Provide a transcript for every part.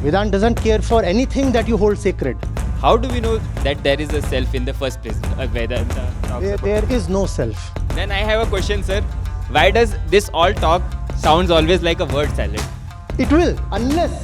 Vedanta doesn't care for anything that you hold sacred. How do we know that there is a self in the first place? Vedanta talks about. There is no self. Then I have a question, sir. Why does this all talk sounds always like a word salad? It will, unless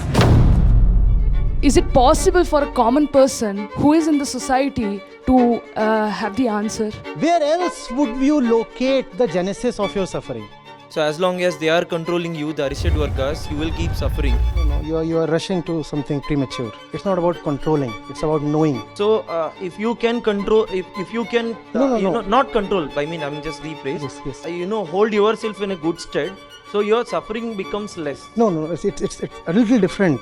Is it possible for a common person who is in the society to have the answer? where else would you locate the genesis of your suffering? So as long as they are controlling you, the arished vargas, you will keep suffering. No, you are rushing to something premature. It's not about controlling. It's about knowing. So if you can control, if you can, No. not control. I mean, I'm just rephrase. Yes. Hold yourself in a good stead. So your suffering becomes less. No. It's a little different.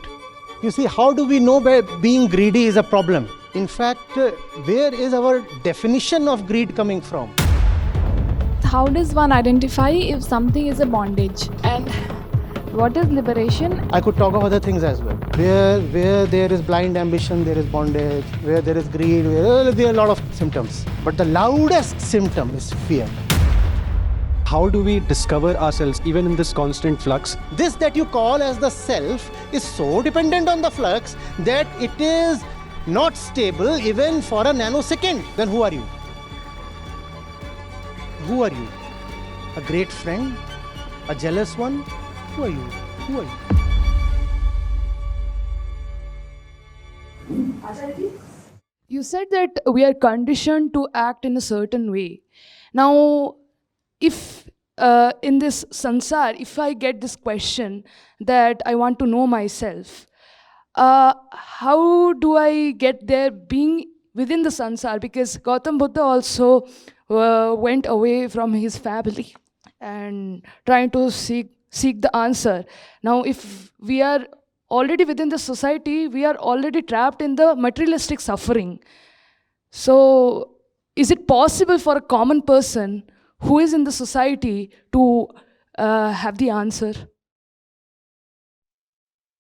You see, how do we know by being greedy is a problem? In fact, where is our definition of greed coming from? How does one identify if something is a bondage? And what is liberation? I could talk of other things as well. Where there is blind ambition, there is bondage. Where there is greed, there are a lot of symptoms. But the loudest symptom is fear. How do we discover ourselves even in this constant flux? This that you call as the self is so dependent on the flux that it is not stable even for a nanosecond. Then who are you? Who are you? A great friend? A jealous one? Who are you? Who are you? Acharya Ji, you said that we are conditioned to act in a certain way. Now, if in this sansar, if I get this question that I want to know myself, how do I get there being within the sansar? Because Gautam Buddha also went away from his family and trying to seek the answer. Now, if we are already within the society, we are already trapped in the materialistic suffering. So, is it possible for a common person who is in the society to have the answer?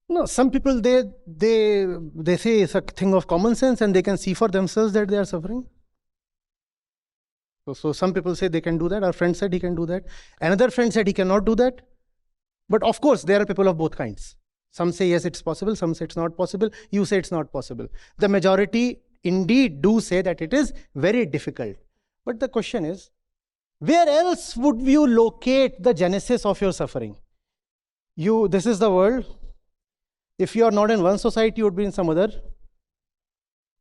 No, some people they say it's a thing of common sense and they can see for themselves that they are suffering. So some people say they can do that. Our friend said he can do that. Another friend said he cannot do that. But of course, there are people of both kinds. Some say yes, it's possible. Some say it's not possible. You say it's not possible. The majority indeed do say that it is very difficult. But the question is, where else would you locate the genesis of your suffering? This is the world. If you are not in one society, you would be in some other.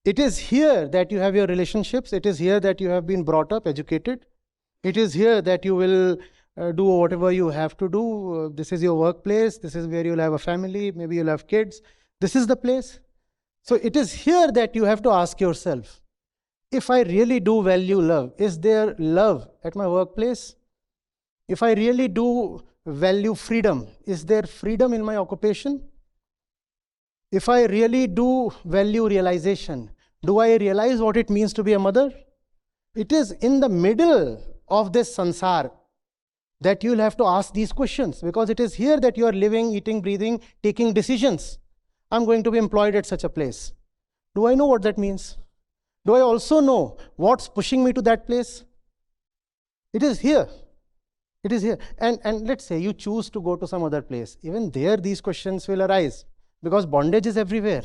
It is here that you have your relationships. It is here that you have been brought up, educated. It is here that you will do whatever you have to do. This is your workplace. This is where you'll have a family. Maybe you'll have kids. This is the place. So it is here that you have to ask yourself, if I really do value love, is there love at my workplace? If I really do value freedom, is there freedom in my occupation? If I really do value realization, do I realize what it means to be a mother? It is in the middle of this sansar that you'll have to ask these questions, because it is here that you are living, eating, breathing, taking decisions. I'm going to be employed at such a place. Do I know what that means? Do I also know what's pushing me to that place? It is here. It is here. And let's say you choose to go to some other place. Even there, these questions will arise, because bondage is everywhere.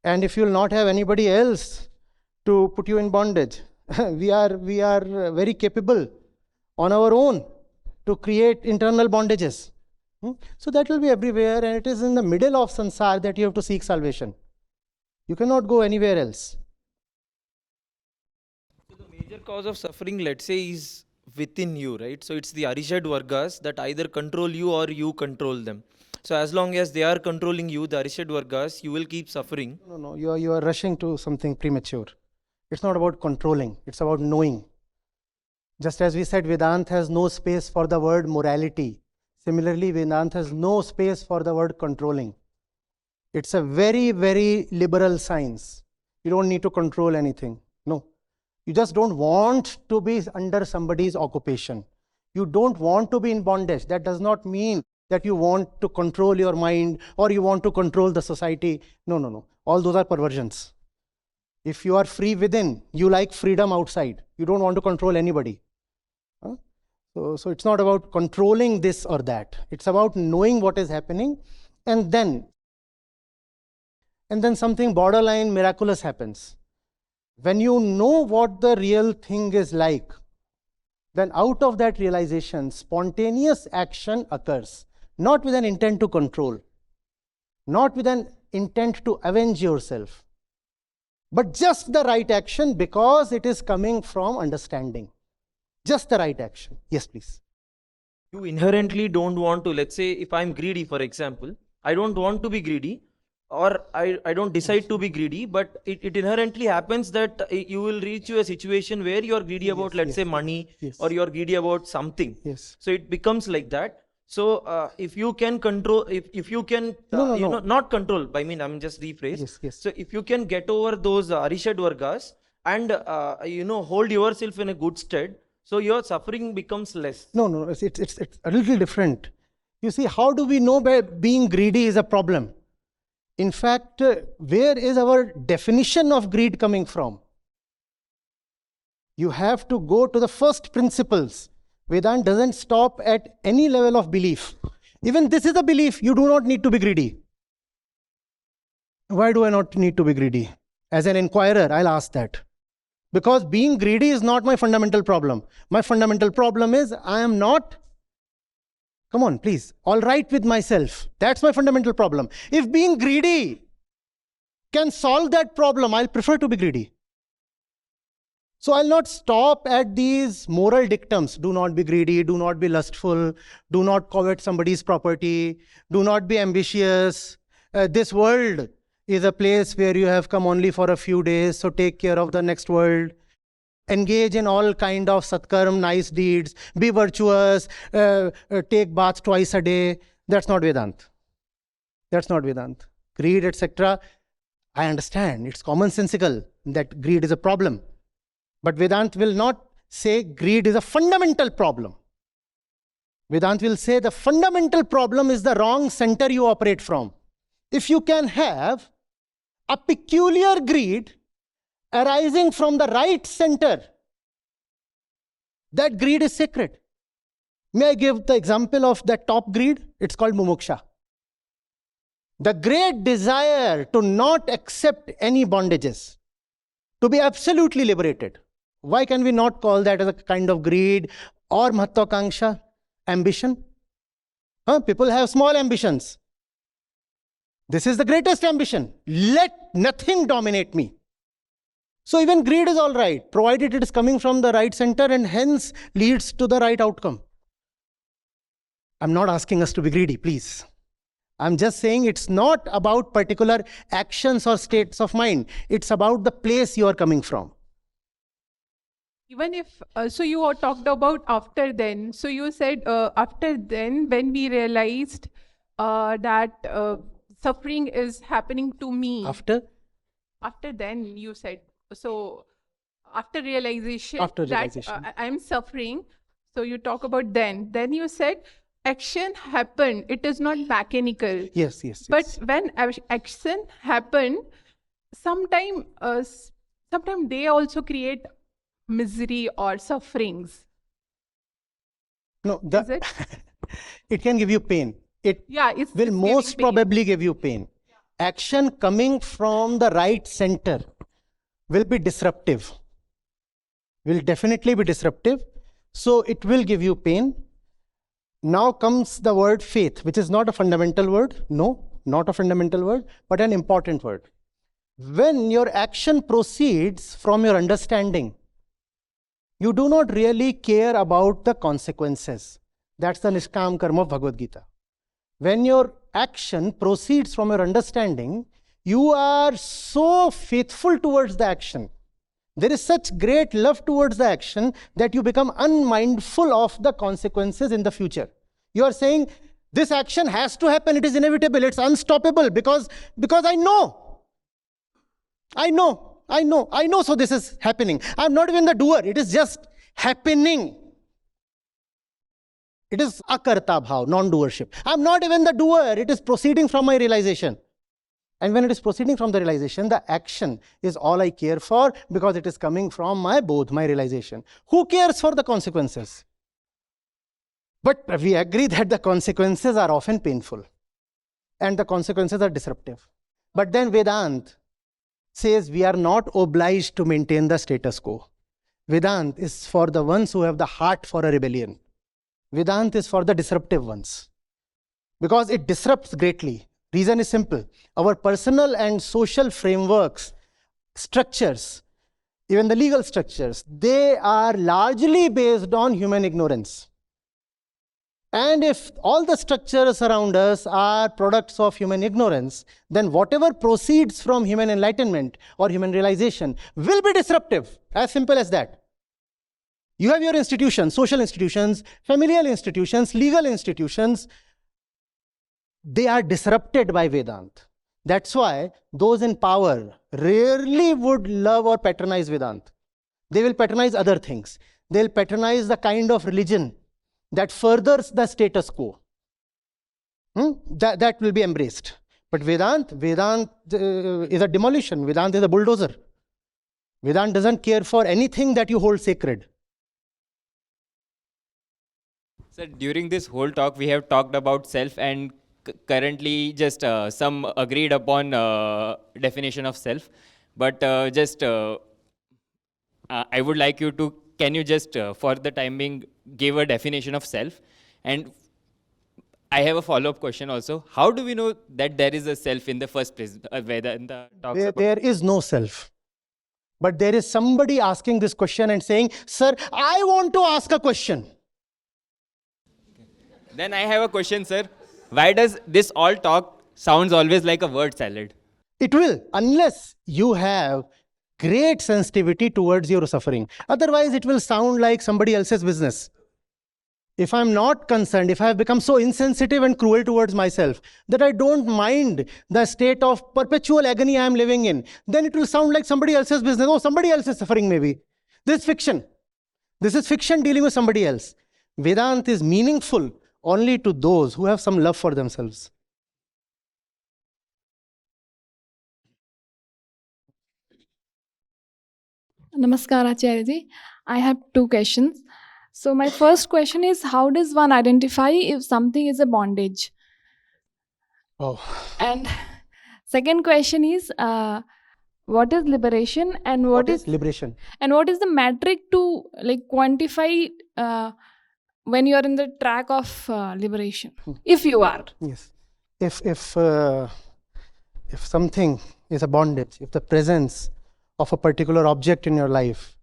And if you'll not have anybody else to put you in bondage, we are very capable on our own to create internal bondages. So that will be everywhere, and it is in the middle of sansar that you have to seek salvation. You cannot go anywhere else. So the major cause of suffering, let's say, is within you, right? So it's the arished vargas that either control you or you control them. So as long as they are controlling you, the arished vargas, you will keep suffering. No, you are rushing to something premature. It's not about controlling, it's about knowing. Just as we said, Vedanta has no space for the word morality. Similarly, Vedanta has no space for the word controlling. It's a very, very liberal science. You don't need to control anything. No. You just don't want to be under somebody's occupation. You don't want to be in bondage. That does not mean that you want to control your mind or you want to control the society. No. All those are perversions. If you are free within, you like freedom outside. You don't want to control anybody. So it's not about controlling this or that. It's about knowing what is happening and then and then something borderline miraculous happens. When you know what the real thing is like, then out of that realization, spontaneous action occurs, not with an intent to control, not with an intent to avenge yourself, but just the right action because it is coming from understanding. Just the right action. Yes, please. You inherently don't want to, let's say if I'm greedy, for example, I don't want to be greedy, or I don't decide to be greedy, but it inherently happens that you will reach to a situation where you're greedy about, let's say, money, or you're greedy about something. Yes. So it becomes like that. So if you can control, if you can, No. not control, I mean, I'm just rephrase. Yes. So if you can get over those Arishad Vargas and, hold yourself in a good stead, so your suffering becomes less. No. It's a little different. You see, how do we know being greedy is a problem? In fact, where is our definition of greed coming from? You have to go to the first principles. Vedanta doesn't stop at any level of belief. Even this is a belief, you do not need to be greedy. Why do I not need to be greedy? As an inquirer, I'll ask that. Because being greedy is not my fundamental problem. My fundamental problem is I am not, come on, please, all right with myself. That's my fundamental problem. If being greedy can solve that problem, I'll prefer to be greedy. So I'll not stop at these moral dictums. Do not be greedy, do not be lustful, do not covet somebody's property, do not be ambitious. This world is a place where you have come only for a few days, so take care of the next world. Engage in all kind of satkarm, nice deeds, be virtuous, take baths twice a day. That's not Vedanta. That's not Vedanta. Greed, etc. I understand, it's commonsensical that greed is a problem. But Vedanta will not say greed is a fundamental problem. Vedanta will say the fundamental problem is the wrong center you operate from. If you can have a peculiar greed arising from the right center, that greed is sacred. May I give the example of that top greed? It's called mumuksha. The great desire to not accept any bondages, to be absolutely liberated. Why can we not call that as a kind of greed or mahatvakanksha, ambition? People have small ambitions. This is the greatest ambition. Let nothing dominate me. So even greed is all right, provided it is coming from the right center and hence leads to the right outcome. I'm not asking us to be greedy, please. I'm just saying it's not about particular actions or states of mind. It's about the place you are coming from. Even if, so you all talked about after then. So you said after then, when we realized that suffering is happening to me. After then, you said. So after realization, that I'm suffering. So you talk about then. Then you said action happened. It is not mechanical. Yes. But when action happened, sometime they also create misery or sufferings. No, is it? It can give you pain. It will most probably give you pain. Action coming from the right center will be disruptive. Will definitely be disruptive. So it will give you pain. Now comes the word faith, which is not a fundamental word. No, not a fundamental word, but an important word. When your action proceeds from your understanding, you do not really care about the consequences. That's the Nishkam Karma of Bhagavad Gita. When your action proceeds from your understanding, you are so faithful towards the action. There is such great love towards the action that you become unmindful of the consequences in the future. You are saying, this action has to happen, it is inevitable, it's unstoppable because I know. I know, so this is happening. I'm not even the doer, it is just happening. It is akarta bhav, non-doership. I'm not even the doer, it is proceeding from my realization. And when it is proceeding from the realization, the action is all I care for because it is coming from my bodh, my realization. Who cares for the consequences? But we agree that the consequences are often painful and the consequences are disruptive. But then Vedant says we are not obliged to maintain the status quo. Vedant is for the ones who have the heart for a rebellion. Vedant is for the disruptive ones. Because it disrupts greatly. Reason is simple. Our personal and social frameworks, structures, even the legal structures, they are largely based on human ignorance. And if all the structures around us are products of human ignorance, then whatever proceeds from human enlightenment or human realization will be disruptive. As simple as that. You have your institutions, social institutions, familial institutions, legal institutions. They are disrupted by Vedanta. That's why those in power rarely would love or patronize Vedanta. They will patronize other things. They'll patronize the kind of religion that furthers the status quo. That will be embraced. But Vedanta is a demolition. Vedanta is a bulldozer. Vedanta doesn't care for anything that you hold sacred. Sir, during this whole talk, we have talked about self, and currently just some agreed upon definition of self. But I would like you to, can you just, for the time being, give a definition of self? And I have a follow-up question also. How do we know that there is a self in the first place? Vedanta talks about. There is no self. But there is somebody asking this question and saying, sir, I want to ask a question. Then I have a question, sir. Why does this all talk sounds always like a word salad? It will, unless you have great sensitivity towards your suffering. Otherwise, it will sound like somebody else's business. If I'm not concerned, if I have become so insensitive and cruel towards myself that I don't mind the state of perpetual agony I am living in, then it will sound like somebody else's business. Oh, somebody else is suffering maybe. This is fiction. This is fiction dealing with somebody else. Vedanta is meaningful only to those who have some love for themselves. Namaskar, Acharya Ji. I have two questions. So my first question is, how does one identify if something is a bondage? Oh, And second question is, what is liberation and what is liberation? and what is the metric to like quantify when you are in the track of liberation, if you are? Yes. If something is a bondage, if the presence of a particular object in your life,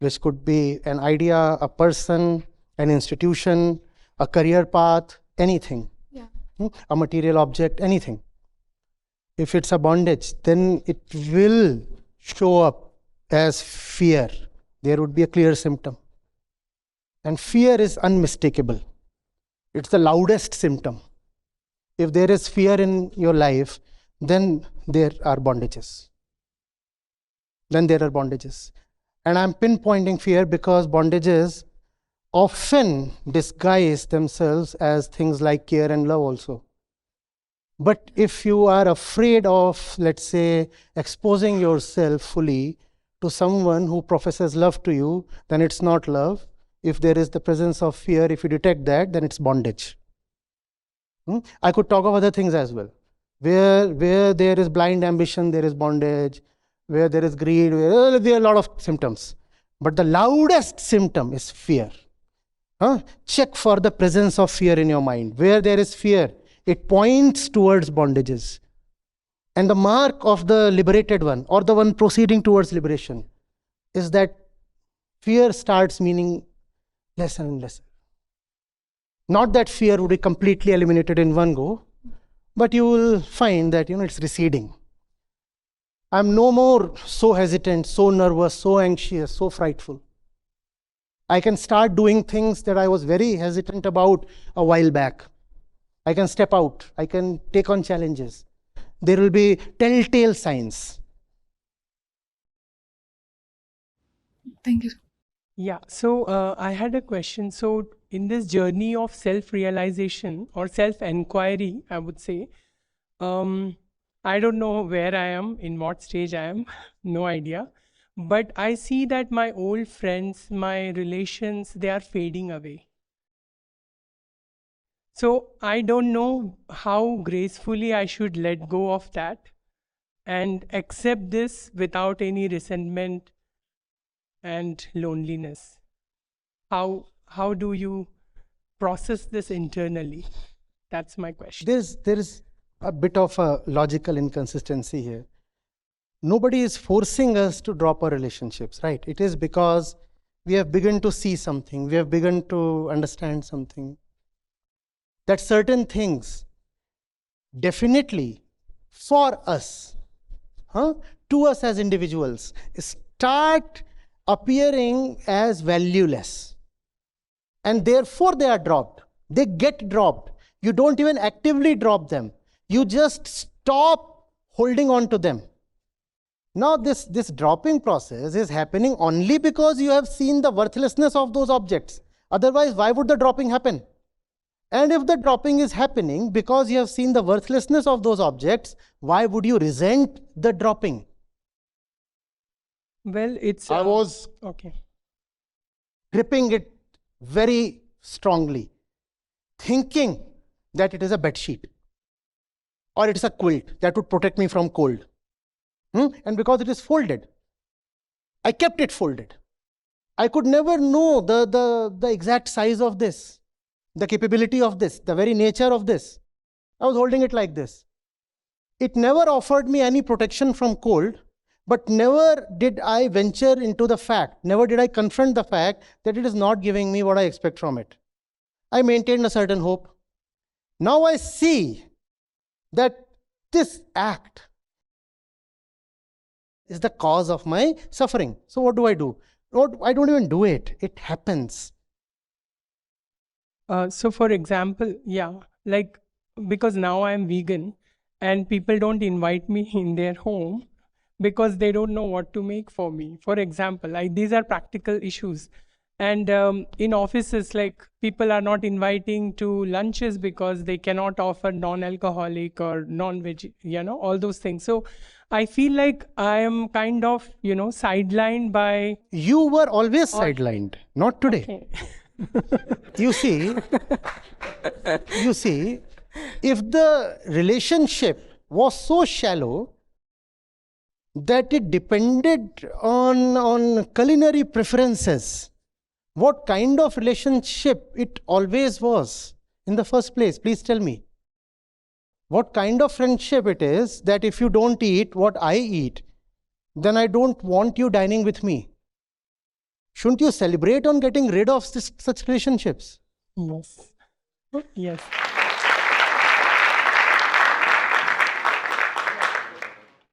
which could be an idea, a person, an institution, a career path, anything, Yeah. a material object, anything. If it's a bondage, then it will show up as fear. There would be a clear symptom. And fear is unmistakable. It's the loudest symptom. If there is fear in your life, then there are bondages. And I'm pinpointing fear because bondages often disguise themselves as things like care and love also. But if you are afraid of, let's say, exposing yourself fully to someone who professes love to you, then it's not love. If there is the presence of fear, if you detect that, then it's bondage. I could talk of other things as well. Where there is blind ambition, there is bondage. Where there is greed, there are a lot of symptoms. But the loudest symptom is fear. Check for the presence of fear in your mind. Where there is fear, it points towards bondages. And the mark of the liberated one, or the one proceeding towards liberation, is that fear starts meaning less and less. Not that fear would be completely eliminated in one go, but you will find that it's receding. I'm no more so hesitant, so nervous, so anxious, so frightful. I can start doing things that I was very hesitant about a while back. I can step out. I can take on challenges. There will be telltale signs. Thank you. Yeah, so I had a question. So in this journey of self-realization or self-enquiry, I would say, I don't know where I am, in what stage I am, no idea. But I see that my old friends, my relations, they are fading away. So I don't know how gracefully I should let go of that. and accept this without any resentment and loneliness? How do you process this internally? That's my question. There is a bit of a logical inconsistency here. Nobody is forcing us to drop our relationships, right? It is because we have begun to see something, we have begun to understand something, that certain things definitely for us, to us as individuals, start appearing as valueless. And therefore they are dropped. They get dropped. You don't even actively drop them. You just stop holding on to them. Now this dropping process is happening only because you have seen the worthlessness of those objects. Otherwise, why would the dropping happen? And if the dropping is happening because you have seen the worthlessness of those objects, why would you resent the dropping? Well, it's I was okay. gripping it very strongly, thinking that it is a bed sheet or it is a quilt that would protect me from cold. And because it is folded, I kept it folded. I could never know the exact size of this, the capability of this, the very nature of this. I was holding it like this. It never offered me any protection from cold, but never did I venture into the fact, never did I confront the fact that it is not giving me what I expect from it. I maintained a certain hope. Now I see that this act is the cause of my suffering. So what do? I don't even do it. It happens. So for example, yeah, like because now I'm vegan and people don't invite me in their home because they don't know what to make for me. For example, like these are practical issues. And in offices, like people are not inviting to lunches because they cannot offer non-alcoholic or non-veg, all those things. So I feel like I am kind of, sidelined by... You were always sidelined, not today. Okay. You see, if the relationship was so shallow that it depended on culinary preferences, what kind of relationship it always was in the first place? Please tell me. What kind of friendship it is that if you don't eat what I eat, then I don't want you dining with me? Shouldn't you celebrate on getting rid of such relationships? Yes. Yes.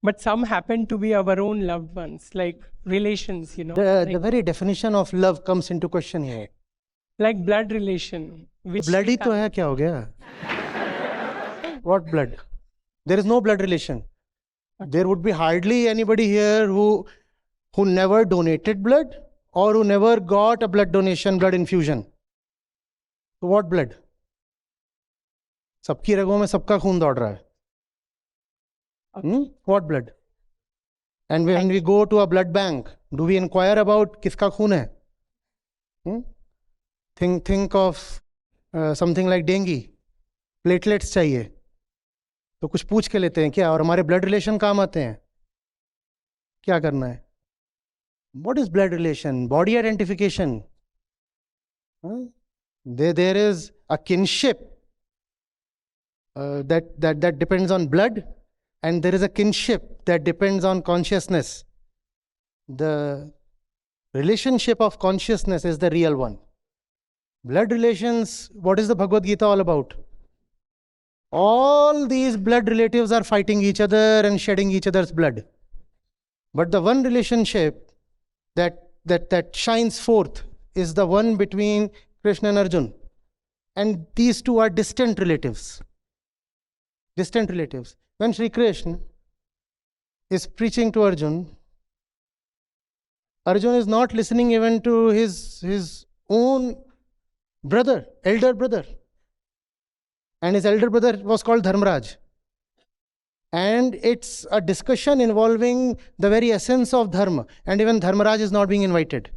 But some happen to be our own loved ones, like relations, The very definition of love comes into question here. Like blood relation. Which Blood ही तो है, क्या हो गया? What blood? There is no blood relation. There would be hardly anybody here who never donated blood or who never got a blood donation, blood infusion. So what blood? सबकी रगों में सबका खून दौड़ रहा है. What blood? And when we go to a blood bank, do we inquire about किसका खून है? Think of something like dengue. Platelets चाहिए. तो कुछ पूछ के लेते हैं क्या? और हमारे blood relation काम आते हैं. क्या करना है? What is blood relation? Body identification. There is a kinship that depends on blood, and there is a kinship that depends on consciousness. The relationship of consciousness is the real one. Blood relations, what is the Bhagavad Gita all about? All these blood relatives are fighting each other and shedding each other's blood. But the one relationship that shines forth is the one between Krishna and Arjun. And these two are distant relatives. Distant relatives. When Sri Krishna is preaching to Arjun, Arjun is not listening even to his own brother, elder brother. And his elder brother was called Dharmaraj. And it's a discussion involving the very essence of dharma. And even Dharmaraj is not being invited.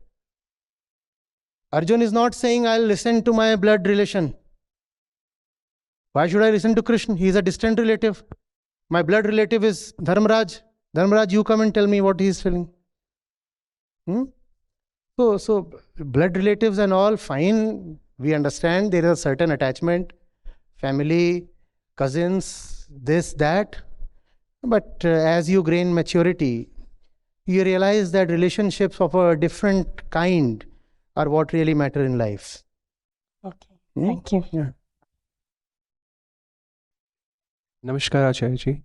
Arjun is not saying, I'll listen to my blood relation. Why should I listen to Krishna? He is a distant relative. My blood relative is Dharmaraj. Dharmaraj, you come and tell me what he is feeling. So blood relatives and all, fine. We understand there is a certain attachment, family, cousins, this, that. But as you gain maturity, you realize that relationships of a different kind are what really matter in life. Okay, thank you. Yeah. Namaskar, Acharya Ji.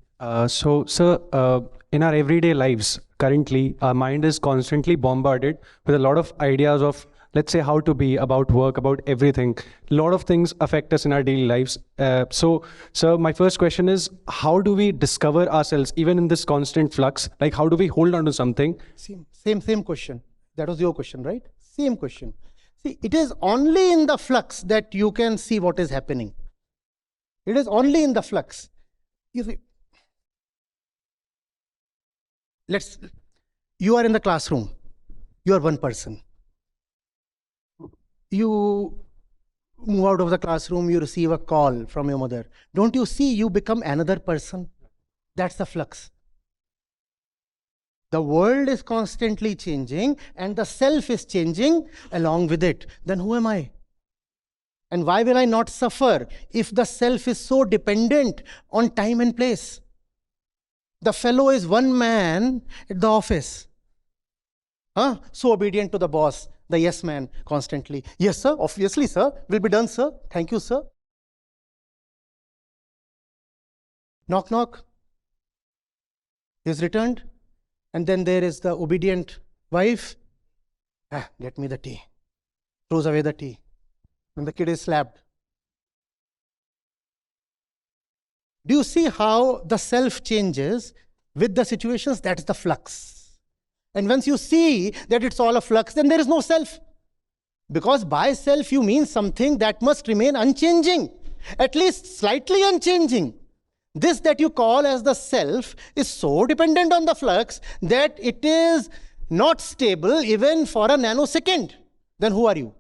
So, sir, in our everyday lives, currently, our mind is constantly bombarded with a lot of ideas of, let's say, how to be, about work, about everything. A lot of things affect us in our daily lives. So, sir, my first question is, how do we discover ourselves, even in this constant flux? Like, how do we hold on to something? Same question. That was your question, right? Same question. See, it is only in the flux that you can see what is happening. It is only in the flux. You see, you are in the classroom. You are one person. You move out of the classroom, you receive a call from your mother. Don't you see you become another person? That's the flux. The world is constantly changing and the self is changing along with it. Then who am I? And why will I not suffer if the self is so dependent on time and place? The fellow is one man at the office. So obedient to the boss, the yes man constantly. Yes, sir, obviously, sir. Will be done, sir. Thank you, sir. Knock, knock. Is returned. And then there is the obedient wife. Get me the tea. Throws away the tea. And the kid is slapped. Do you see how the self changes with the situations? That's the flux. And once you see that it's all a flux, then there is no self. Because by self you mean something that must remain unchanging, at least slightly unchanging. This that you call as the self is so dependent on the flux that it is not stable even for a nanosecond. Then who are you?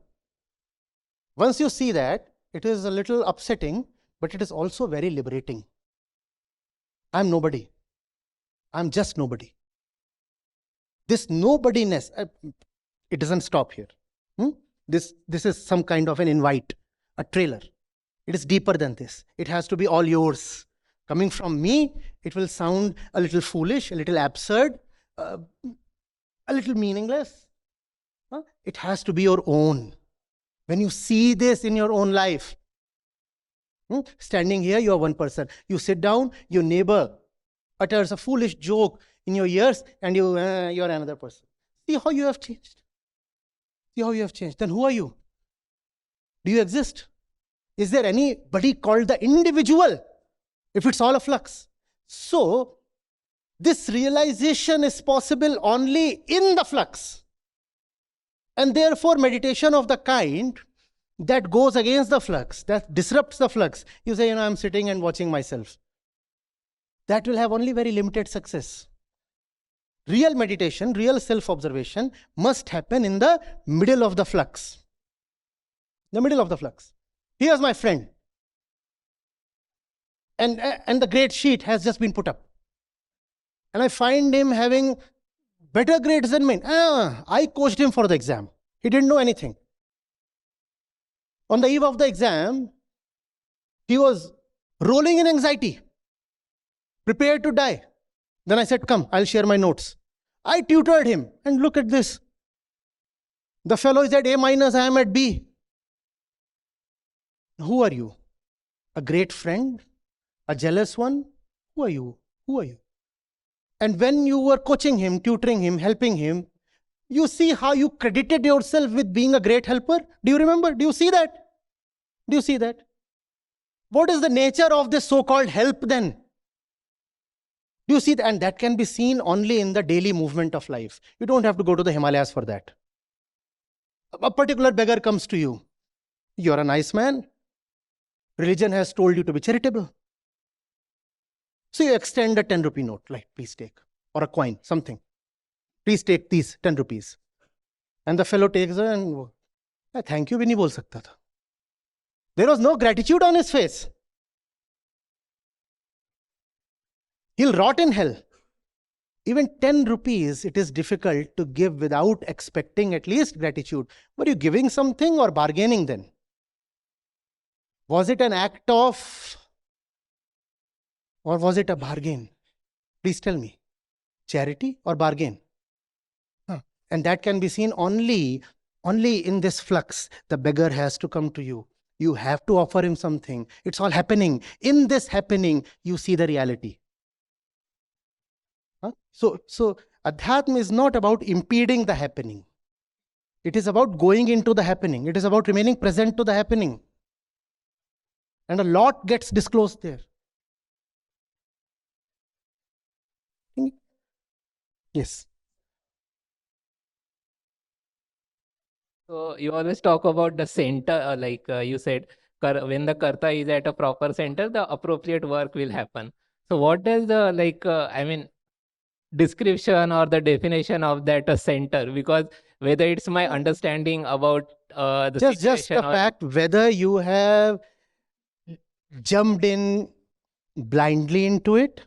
Once you see that, it is a little upsetting, but it is also very liberating. I'm nobody. I'm just nobody. This nobodiness, it doesn't stop here. This is some kind of an invite, a trailer. It is deeper than this. It has to be all yours. Coming from me, it will sound a little foolish, a little absurd, a little meaningless. It has to be your own. When you see this in your own life, standing here, you are one person. You sit down, your neighbor utters a foolish joke in your ears, and you are another person. See how you have changed. See how you have changed. Then who are you? Do you exist? Is there anybody called the individual if it's all a flux? So, this realization is possible only in the flux. And therefore, meditation of the kind that goes against the flux, that disrupts the flux, you say, I'm sitting and watching myself. That will have only very limited success. Real meditation, real self-observation must happen in the middle of the flux. The middle of the flux. Here's my friend. And the grade sheet has just been put up. And I find him having better grades than mine. I coached him for the exam. He didn't know anything. On the eve of the exam, he was rolling in anxiety, prepared to die. Then I said, come, I'll share my notes. I tutored him, and look at this. The fellow is at A-, I am at B. Who are you? A great friend? A jealous one? Who are you? Who are you? And when you were coaching him, tutoring him, helping him, you see how you credited yourself with being a great helper? Do you remember? Do you see that? Do you see that? What is the nature of this so-called help then? Do you see that? And that can be seen only in the daily movement of life. You don't have to go to the Himalayas for that. A particular beggar comes to you. You're a nice man. Religion has told you to be charitable. So you extend a 10 rupee note, like, please take, or a coin, something. Please take these 10 rupees. And the fellow takes it and, thank you, bhi nahi bol sakta tha. There was no gratitude on his face. He'll rot in hell. Even 10 rupees, it is difficult to give without expecting at least gratitude. Were you giving something or bargaining then? Was it an act of, or was it a bargain? Please tell me. Charity or bargain? And that can be seen only in this flux. The beggar has to come to you. You have to offer him something. It's all happening. In this happening, you see the reality. So Adhyatma is not about impeding the happening. It is about going into the happening. It is about remaining present to the happening. And a lot gets disclosed there. Yes. So you always talk about the center, you said, when the karta is at a proper center, the appropriate work will happen. So what does the description or the definition of that center? Because whether it's my understanding about the Just situation the fact whether you have jumped in blindly into it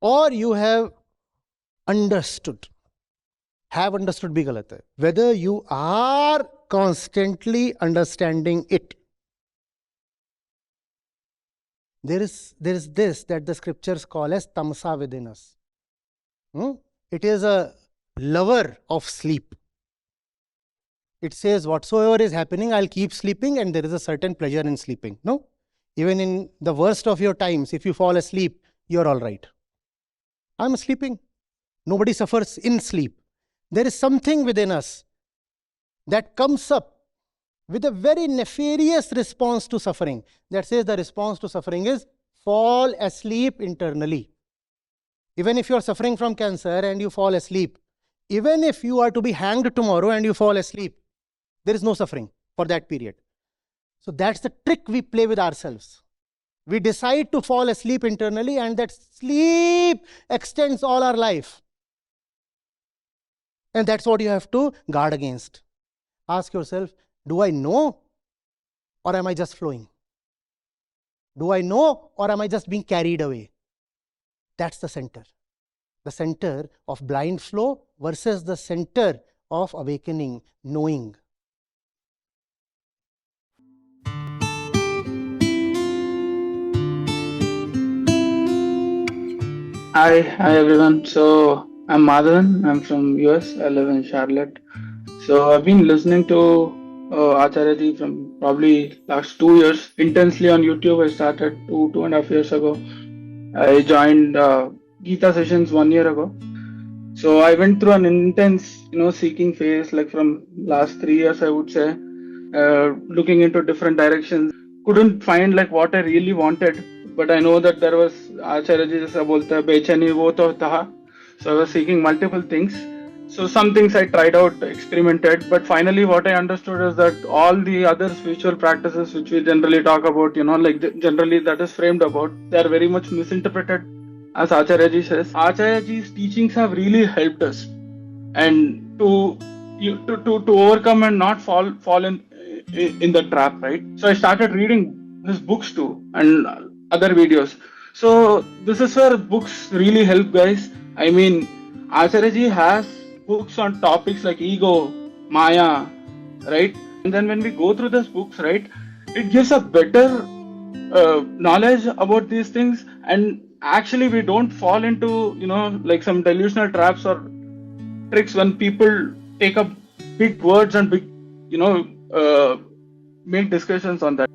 or you have understood. Have understood bhi galat hai. Whether you are constantly understanding it. There is this that the scriptures call as tamsa within us. It is a lover of sleep. It says whatsoever is happening, I'll keep sleeping, and there is a certain pleasure in sleeping. No? Even in the worst of your times, if you fall asleep, you're all right. I'm sleeping. Nobody suffers in sleep. There is something within us that comes up with a very nefarious response to suffering. That says the response to suffering is fall asleep internally. Even if you are suffering from cancer and you fall asleep, even if you are to be hanged tomorrow and you fall asleep, there is no suffering for that period. So that's the trick we play with ourselves. We decide to fall asleep internally, and that sleep extends all our life. And that's what you have to guard against. Ask yourself, do I know or am I just flowing? Do I know or am I just being carried away? That's the center. The center of blind flow versus the center of awakening, knowing. Hi everyone. So I'm Madhavan. I'm from US. I live in Charlotte. So I've been listening to Acharya Ji from probably last 2 years intensely on YouTube. I started 2.5 years ago. I joined Gita sessions 1 year ago. So I went through an intense, seeking phase, like from last 3 years, I would say, looking into different directions. Couldn't find like what I really wanted, but I know that there was Acharya Ji jaisa bolte hai, bechani wo to tha. So I was seeking multiple things. So some things I tried out, experimented, but finally what I understood is that all the other spiritual practices which we generally talk about, generally that is framed about, they are very much misinterpreted. As Acharya Ji says, Acharya Ji's teachings have really helped us, and to overcome and not fall in the trap, right? So I started reading his books too and other videos. So this is where books really help, guys. I mean, Acharya Ji has books on topics like ego, Maya, right? And then when we go through these books, right, it gives a better knowledge about these things, and actually we don't fall into like some delusional traps or tricks when people take up big words and big make discussions on that.